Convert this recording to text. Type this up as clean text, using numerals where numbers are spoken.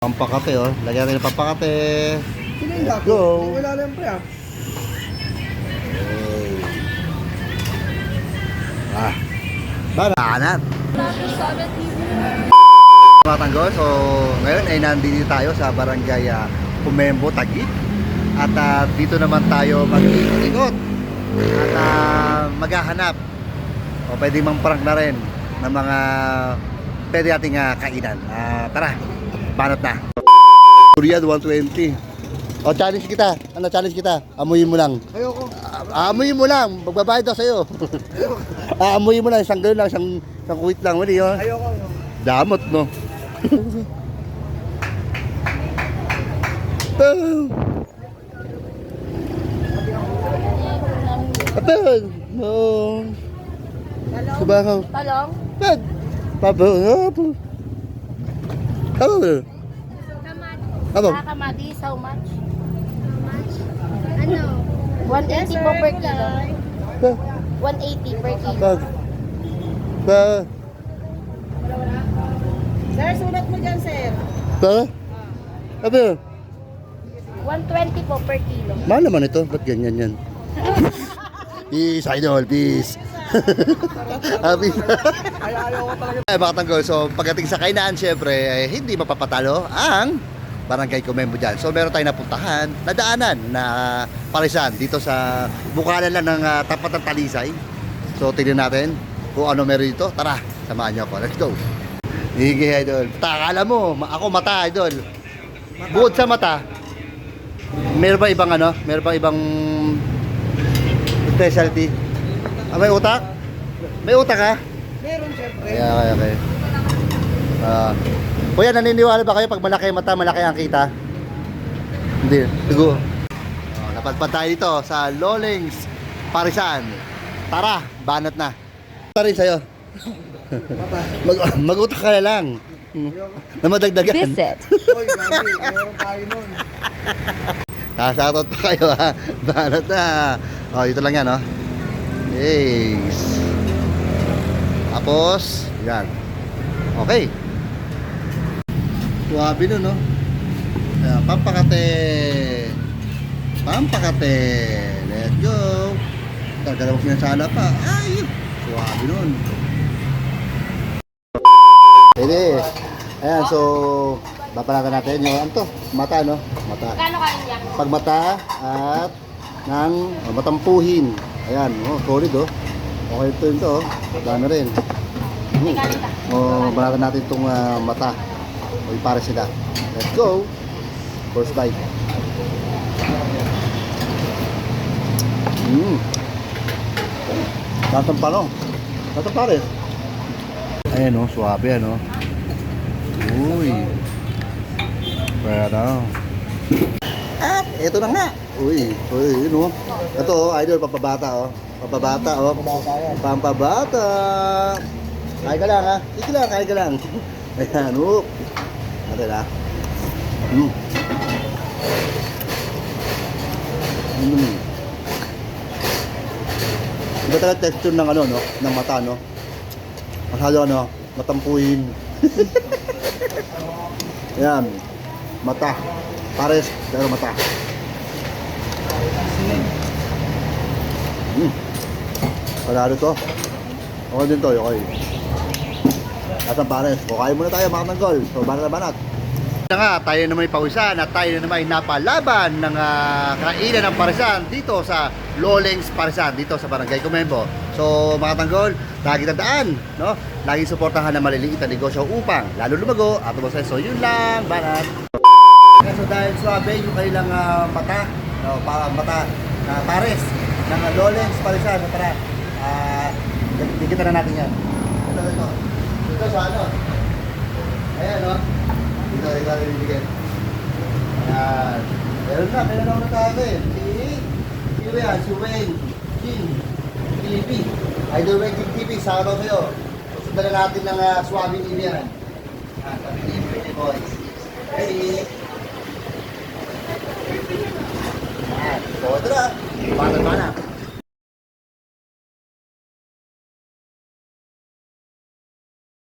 Pampakape oh. Lagyan natin ng pampakape. Let's go. Wala lang pre ah. Banat. Mga tanggol, so ngayon ay nandito tayo sa barangay Kumembo, Taguig. At dito naman tayo mag-ikot at maghahanap o pwede mang prank na rin ng mga pwede nating kainan. Tara, banat na. Korean 120. O challenge kita. Ano challenge kita? Amuyin mo lang. Ayoko. Amuyin mo lang. Magbabayad daw sa'yo. Amuyin mo lang. Isang gano'n lang. Isang kuwit lang. Mali yun. Ayoko. Damot, no? Apel! No. Sabaw. Talong? Pag. Pabaw. Pabaw. Pabaw. Kamatis, how much? Ano? 180 po per kilo. Pag. 180 per kilo. Pag. Pag. Sir, sulat mo dyan, sir. Pag. Apel. 120 po per kilo. Mahal naman ito. Ba't ganyan yan? Peace, idol. Peace. Peace. Ayoko talaga. Ay, mga tanggol, so pagdating sa kainan, syempre, hindi mapapatalo ang barangay Kumembo dyan. So meron tayong napuntahan, nadaanan na parisan dito sa bukanan lang ng tapat ng Talisay. So tignan natin kung ano meron dito. Tara, samahan niyo ako. Let's go. Sige, idol. Akala mo, ako mata, idol. Bukod sa mata, meron ba ibang ano? Meron ba ibang specialty? May utak? May utak ha? Meron syempre. Okay. Kuya, naniniwala ba kayo pag malaki ang mata, malaki ang kita? Hindi. Siguro. Napadpad tayo dito sa Lolings Parisan. Tara, banat na. Tara rin sa'yo. Mag-utak ka na lang. Na madagdagan. Visit. Oy, gabi. Meron tayo nun. Kasatot pa kayo ha. Banat na. O, dito lang yan o. Yes. Tapos, yan. Okay. Suwabe nun, no? Ayan, pampakate. Pampakate. Let's go. Dalawang sinasala pa. Ay! Suwabe nun. Pwede. Ayan, so, babalatan natin yung ano to? Mata, no? Mata. Kano kayo niya? Pagmata at ng matampuhin. Ayan, solid oh. Okay ito yun to, dami rin. Balatan natin itong mata. O para sila. Let's go. First bite. Latang pa no? Latang pa rin. Ayan o, suwabe ano. Uy. Pero at ito na nga. Uy, yun o. Ito o, idol, pampabata o. Pampabata o. Pampabata. Kain ka lang ha. Sige lang, kain ka lang. Ayan o. Natin ha. Iba talaga texture ng ano no, ng mata no. Masyado ano, matampuhin. Ayan. Mata. Pares, pero mata. Palalo to. Okay din to, okay. Lasang pares. Kukain muna tayo mga tanggol. So, banat na banat. Nga, tayo na may pawisan at tayo na may napalaban ng kainan ng parisan dito sa Lolings Parisan, dito sa barangay Kumembo. So mga tanggol, lagi tandaan, no? Lagi suportahan ng maliliit na negosyo upang lalo lumago at tumasan. So yun lang, banat. So dahil suabe yung kailang mata, no, mata na pares ng Lolings Parisan. So tara, dikita na natin yan. Ito sa ano? Ayan, no? Dito natin ibigay. Ayan. Meron na ako nagkakain. Sino yan? Si Wayne King TV. Idol Wayne King TV, sama ko sa'yo. Sundan na natin ng swabing ibiyan. Sabi ni Pretty Boys. Ready? Ayan. So, ito na. Banat-banat.